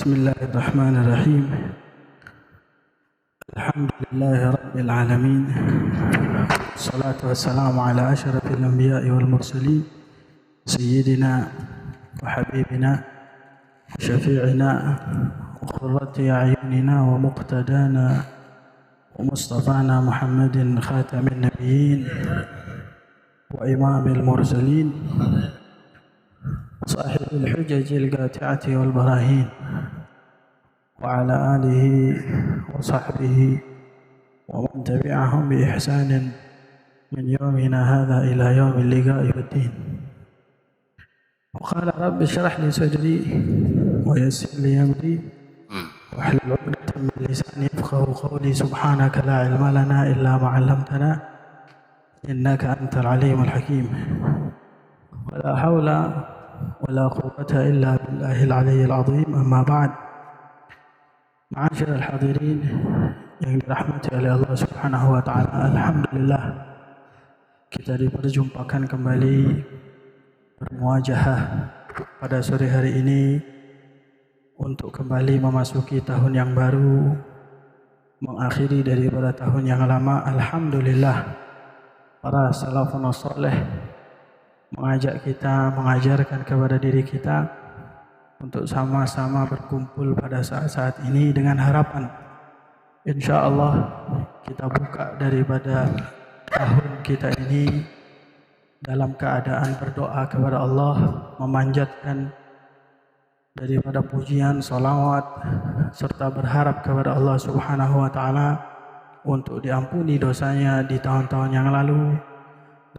Bismillahirrahmanirrahim. Alhamdulillahi rabbil alamin. Salatu wassalamu ala asyrafil anbiya'i wal mursalin sayyidina wa habibina wa syafi'ina wa qurrati a'yunina wa muqtadana wa mustafana Muhammadin khatamin nabiyyin wa imamil mursalin صاحب الحجج القاطعة والبراهين وعلى آله وصحبه ومن تبعهم بإحسان من يومنا هذا إلى يوم اللقاء والدين. وقال رب اشرح لي صدري ويسر لي أمري واحلل عقدة من لساني يفقهوا قولي سبحانك لا علم لنا إلا ما علمتنا إنك أنت العليم الحكيم. ولا حول ولا قوة إلا بالله العلي العظيم. أما بعد, ma'asyiral hadirin yang dirahmati oleh Allah Subhanahu wa taala, alhamdulillah kita diperjumpakan kembali bermuajahah pada sore hari ini untuk kembali memasuki tahun yang baru, mengakhiri daripada tahun yang lama. Alhamdulillah, para salafun saleh mengajak kita, mengajarkan kepada diri kita untuk sama-sama berkumpul pada saat-saat ini dengan harapan insyaallah kita buka daripada tahun kita ini dalam keadaan berdoa kepada Allah, memanjatkan daripada pujian, salawat, serta berharap kepada Allah Subhanahu wa taala untuk diampuni dosanya di tahun-tahun yang lalu,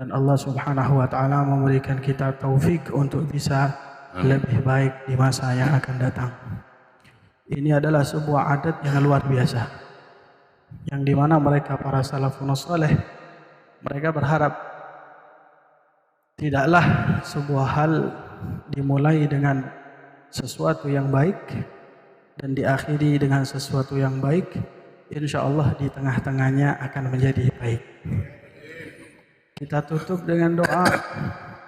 dan Allah Subhanahu wa taala memberikan kita taufik untuk bisa lebih baik di masa yang akan datang. Ini adalah sebuah adat yang luar biasa, yang dimana mereka para salafun saleh, mereka berharap tidaklah sebuah hal dimulai dengan sesuatu yang baik dan diakhiri dengan sesuatu yang baik, insyaallah di tengah-tengahnya akan menjadi baik. Kita tutup dengan doa,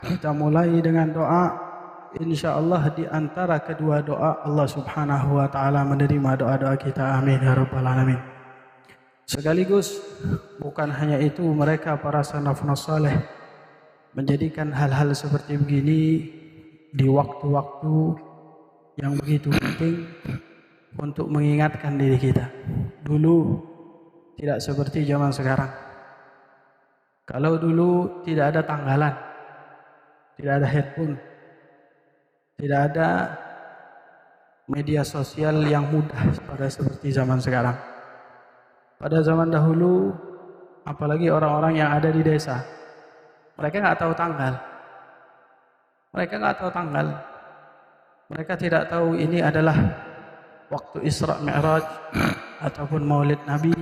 kita mulai dengan doa. InsyaAllah di antara kedua doa Allah Subhanahu wa ta'ala menerima doa-doa kita. Amin ya rabbal alamin. Sekaligus bukan hanya itu, mereka para salafun saleh menjadikan hal-hal seperti begini di waktu-waktu yang begitu penting untuk mengingatkan diri kita. Dulu tidak seperti zaman sekarang. Kalau dulu tidak ada tanggalan, tidak ada handphone, tidak ada media sosial yang mudah pada seperti zaman sekarang. Pada zaman dahulu, apalagi orang-orang yang ada di desa, mereka nggak tahu tanggal. Mereka tidak tahu ini adalah waktu Isra Mi'raj ataupun Maulid Nabi.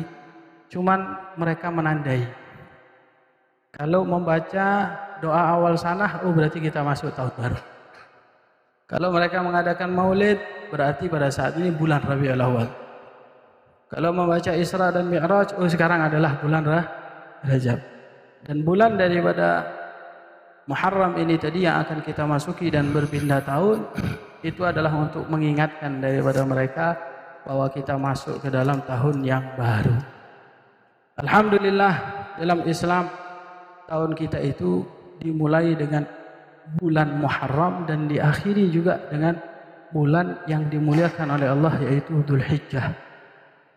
Cuman mereka menandai. Kalau membaca doa awal sanah, berarti kita masuk tahun baru. Kalau mereka mengadakan maulid, berarti pada saat ini bulan Rabiul Awal. Kalau membaca Isra dan Mi'raj, sekarang adalah bulan Rajab. Dan bulan daripada Muharram ini tadi yang akan kita masuki dan berpindah tahun, itu adalah untuk mengingatkan daripada mereka bahwa kita masuk ke dalam tahun yang baru. Alhamdulillah, dalam Islam tahun kita itu dimulai dengan bulan Muharram dan diakhiri juga dengan bulan yang dimuliakan oleh Allah, yaitu Dzulhijjah.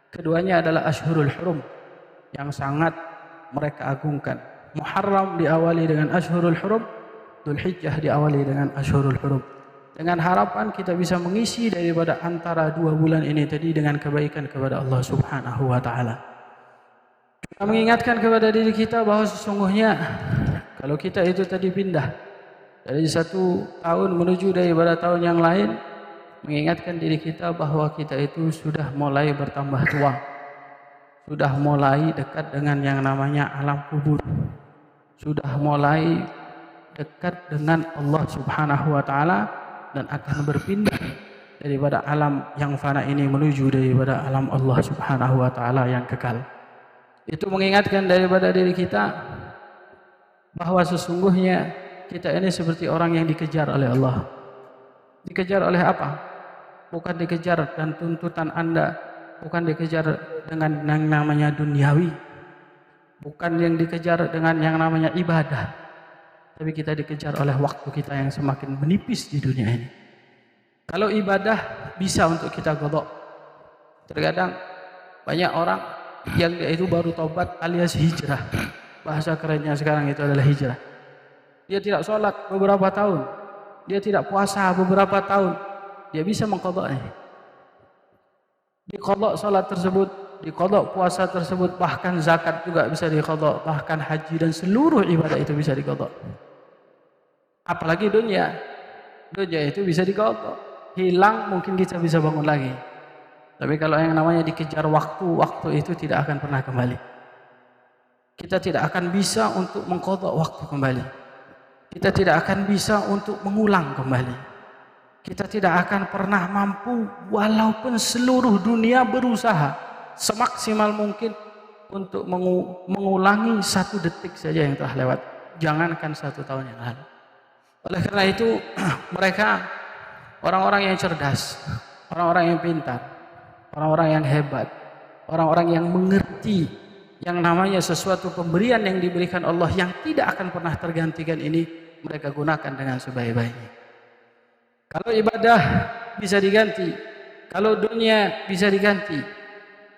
Keduanya adalah Ashhurul Hurum yang sangat mereka agungkan. Muharram diawali dengan Ashhurul Hurum, Dzulhijjah diawali dengan Ashhurul Hurum. Dengan harapan kita bisa mengisi daripada antara dua bulan ini tadi dengan kebaikan kepada Allah Subhanahu wa taala. Kita mengingatkan kepada diri kita bahwa sesungguhnya kalau kita itu tadi pindah dari satu tahun menuju daripada tahun yang lain, mengingatkan diri kita bahwa kita itu sudah mulai bertambah tua, sudah mulai dekat dengan yang namanya alam kubur, sudah mulai dekat dengan Allah Subhanahu wa taala, dan akan berpindah daripada alam yang fana ini menuju daripada alam Allah Subhanahu wa taala yang kekal. Itu mengingatkan daripada diri kita bahwa sesungguhnya kita ini seperti orang yang dikejar oleh Allah. Dikejar oleh apa? bukan dikejar dan tuntutan Anda bukan dikejar dengan yang namanya duniawi, bukan yang dikejar dengan yang namanya ibadah, tapi kita dikejar oleh waktu kita yang semakin menipis di dunia ini. Kalau ibadah bisa untuk kita qadha. Terkadang banyak orang yang dia itu baru taubat alias hijrah. Bahasa kerennya sekarang itu adalah hijrah. Dia tidak sholat beberapa tahun, dia tidak puasa beberapa tahun, dia bisa mengqadha'nya. Diqadha sholat tersebut, diqadha puasa tersebut, bahkan zakat juga bisa diqadha, bahkan haji dan seluruh ibadah itu bisa diqadha. Apalagi dunia itu bisa diqadha. Hilang mungkin kita bisa bangun lagi. Tapi kalau yang namanya dikejar waktu itu tidak akan pernah kembali. Kita tidak akan bisa untuk mengqadha waktu kembali. Kita tidak akan bisa untuk mengulang kembali. Kita tidak akan pernah mampu walaupun seluruh dunia berusaha semaksimal mungkin untuk mengulangi 1 detik saja yang telah lewat. Jangankan 1 tahun yang lalu. Oleh karena itu mereka orang-orang yang cerdas, orang-orang yang pintar, orang-orang yang hebat, orang-orang yang mengerti yang namanya sesuatu pemberian yang diberikan Allah yang tidak akan pernah tergantikan ini, mereka gunakan dengan sebaik-baiknya. Kalau ibadah bisa diganti, kalau dunia bisa diganti,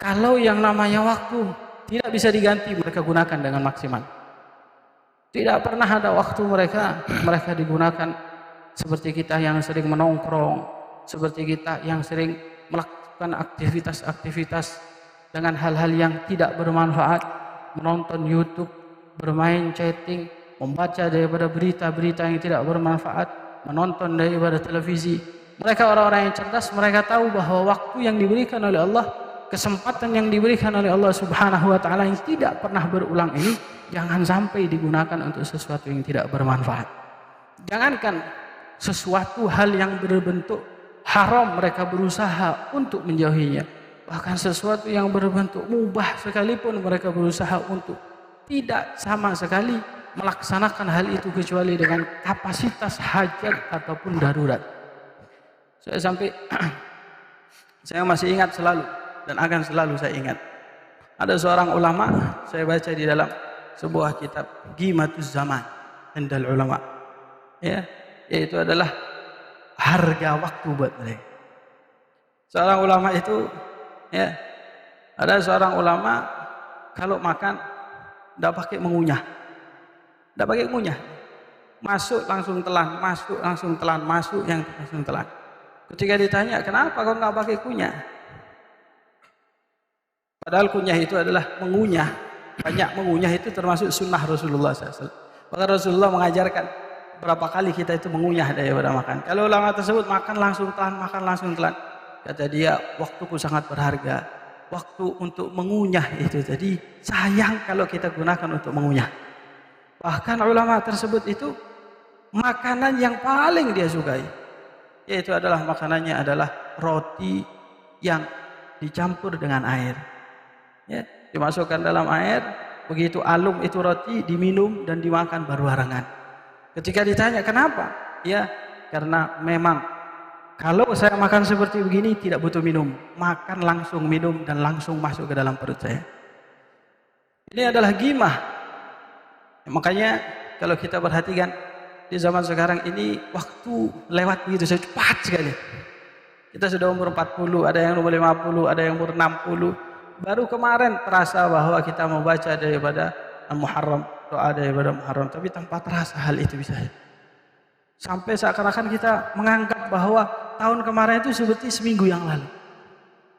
kalau yang namanya waktu tidak bisa diganti, mereka gunakan dengan maksimal. Tidak pernah ada waktu mereka digunakan seperti kita yang sering menongkrong, seperti kita yang sering melakukan aktivitas-aktivitas dengan hal-hal yang tidak bermanfaat, menonton YouTube, bermain chatting, membaca daripada berita-berita yang tidak bermanfaat, menonton daripada televisi. Mereka orang-orang yang cerdas, mereka tahu bahwa waktu yang diberikan oleh Allah, kesempatan yang diberikan oleh Allah Subhanahu wa taala yang tidak pernah berulang ini jangan sampai digunakan untuk sesuatu yang tidak bermanfaat. Jangankan sesuatu hal yang berbentuk haram mereka berusaha untuk menjauhinya. Bahkan sesuatu yang berbentuk mubah sekalipun mereka berusaha untuk tidak sama sekali melaksanakan hal itu kecuali dengan kapasitas hajat ataupun darurat. Saya masih ingat selalu dan akan selalu saya ingat. Ada seorang ulama, saya baca di dalam sebuah kitab Qimatuz Zaman indal ulama. Ya, yaitu adalah harga waktu buat mereka. Seorang ulama itu, ya, ada seorang ulama kalau makan tidak pakai mengunyah, tidak pakai mengunyah, masuk langsung telan, masuk langsung telan, masuk yang langsung telan. Ketika ditanya kenapa kau nggak pakai kunyah, padahal kunyah itu adalah mengunyah, banyak mengunyah itu termasuk sunnah Rasulullah SAW. Maka Rasulullah mengajarkan berapa kali kita itu mengunyah daripada makan. Kalau ulama tersebut makan langsung telan, makan langsung telan, kata dia, waktuku sangat berharga, waktu untuk mengunyah itu jadi sayang kalau kita gunakan untuk mengunyah. Bahkan ulama tersebut itu makanan yang paling dia sukai, yaitu adalah makanannya adalah roti yang dicampur dengan air, ya, dimasukkan dalam air, begitu alum itu roti diminum dan dimakan berbarengan. Ketika ditanya kenapa, ya karena memang kalau saya makan seperti begini tidak butuh minum, makan langsung minum dan langsung masuk ke dalam perut saya. Ini adalah ghimah. Makanya kalau kita perhatikan di zaman sekarang ini waktu lewat begitu cepat sekali. Kita sudah umur 40, ada yang umur 50, ada yang umur 60. Baru kemarin terasa bahwa kita mau baca daripada Muharram, doa daripada Muharram, tapi tanpa terasa hal itu bisa. Sampai seakan-akan kita menganggap bahwa tahun kemarin itu seperti seminggu yang lalu.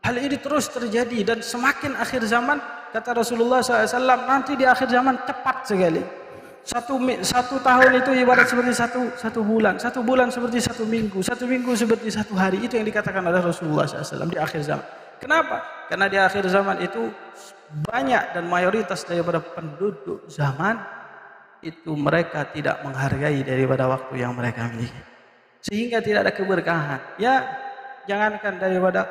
Hal ini terus terjadi dan semakin akhir zaman, kata Rasulullah SAW, nanti di akhir zaman cepat sekali. Satu tahun itu ibarat seperti satu bulan seperti satu minggu seperti satu hari. Itu yang dikatakan oleh Rasulullah SAW di akhir zaman. Kenapa? Karena di akhir zaman itu banyak dan mayoritas daripada penduduk zaman itu mereka tidak menghargai daripada waktu yang mereka miliki, sehingga tidak ada keberkahan. Ya, jangankan daripada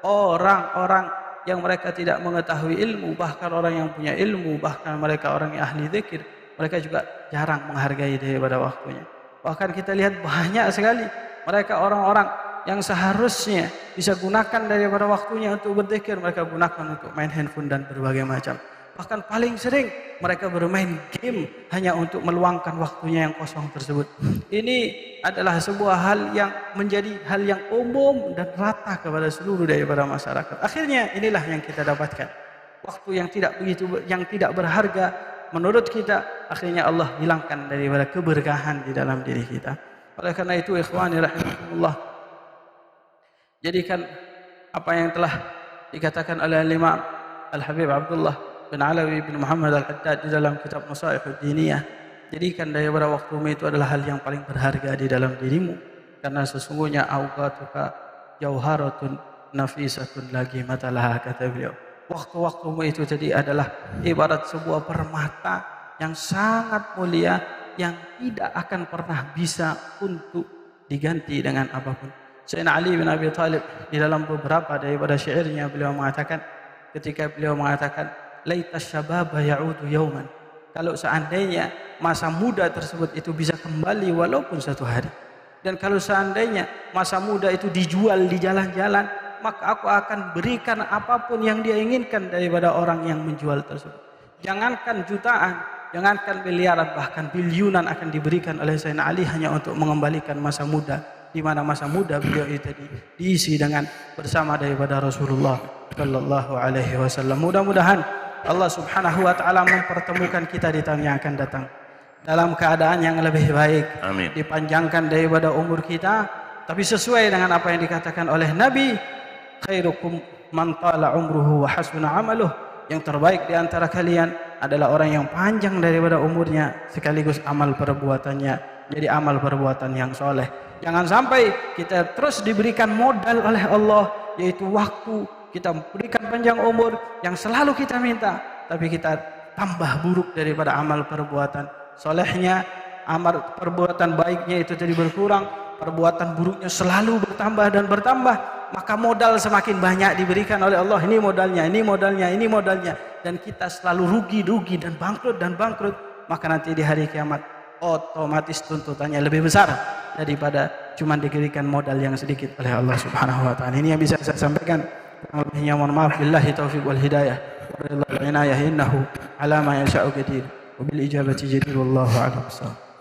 orang-orang yang mereka tidak mengetahui ilmu, bahkan orang yang punya ilmu, bahkan mereka orang yang ahli zikir, mereka juga jarang menghargai daripada waktunya. Bahkan kita lihat banyak sekali mereka orang-orang yang seharusnya bisa gunakan daripada waktunya untuk berzikir, mereka gunakan untuk main handphone dan berbagai macam. Bahkan paling sering mereka bermain game hanya untuk meluangkan waktunya yang kosong tersebut. Ini adalah sebuah hal yang menjadi hal yang umum dan rata kepada seluruh daripada masyarakat. Akhirnya inilah yang kita dapatkan. Waktu yang tidak berharga menurut kita, akhirnya Allah hilangkan daripada keberkahan di dalam diri kita. Oleh karena itu, ikhwani rahimahumullah, jadikan apa yang telah dikatakan oleh Imam Al-Habib Abdullah bin Alawi bin Muhammad Al-Haddad di dalam kitab Nasaihud Diniyah, jadikan daripada waktumu itu adalah hal yang paling berharga di dalam dirimu, karena sesungguhnya awqatuka jauharatun nafisatun lagi matalaha, kata beliau. Waktu-waktumu itu jadi adalah ibarat sebuah permata yang sangat mulia, yang tidak akan pernah bisa untuk diganti dengan apapun. Sayyidina Ali bin Abi Thalib di dalam beberapa daripada syairnya beliau mengatakan, ketika beliau mengatakan laita syababa ya'udu yauman, kalau seandainya masa muda tersebut itu bisa kembali walaupun satu hari, dan kalau seandainya masa muda itu dijual di jalan-jalan, maka aku akan berikan apapun yang dia inginkan daripada orang yang menjual tersebut. Jangankan jutaan, jangankan miliaran, bahkan biliunan akan diberikan oleh Sayyidina Ali hanya untuk mengembalikan masa muda, di mana masa muda beliau itu diisi dengan bersama daripada Rasulullah sallallahu alaihi wasallam. Mudah-mudahan Allah Subhanahu wa taala mempertemukan kita di tahun yang akan datang dalam keadaan yang lebih baik. Amin. Dipanjangkan daripada umur kita, tapi sesuai dengan apa yang dikatakan oleh Nabi, khairukum man tala umruhu wa hasuna amaluh. Yang terbaik di antara kalian adalah orang yang panjang daripada umurnya sekaligus amal perbuatannya jadi amal perbuatan yang soleh. Jangan sampai kita terus diberikan modal oleh Allah, yaitu waktu, kita berikan panjang umur yang selalu kita minta, tapi kita tambah buruk daripada amal perbuatan solehnya. Amal perbuatan baiknya itu jadi berkurang, perbuatan buruknya selalu bertambah dan bertambah, maka modal semakin banyak diberikan oleh Allah. Ini modalnya, ini modalnya, ini modalnya, dan kita selalu rugi dan bangkrut. Maka nanti di hari kiamat otomatis tuntutannya lebih besar daripada cuma diberikan modal yang sedikit oleh Allah Subhanahu wa taala. Ini yang bisa saya sampaikan. Kurang lebihnya mohon maaf. Billahi taufiq wal hidayah. Wa innahu ala ma yasha'u qadir. Wa bil ijabati jadir wallahu a'lam.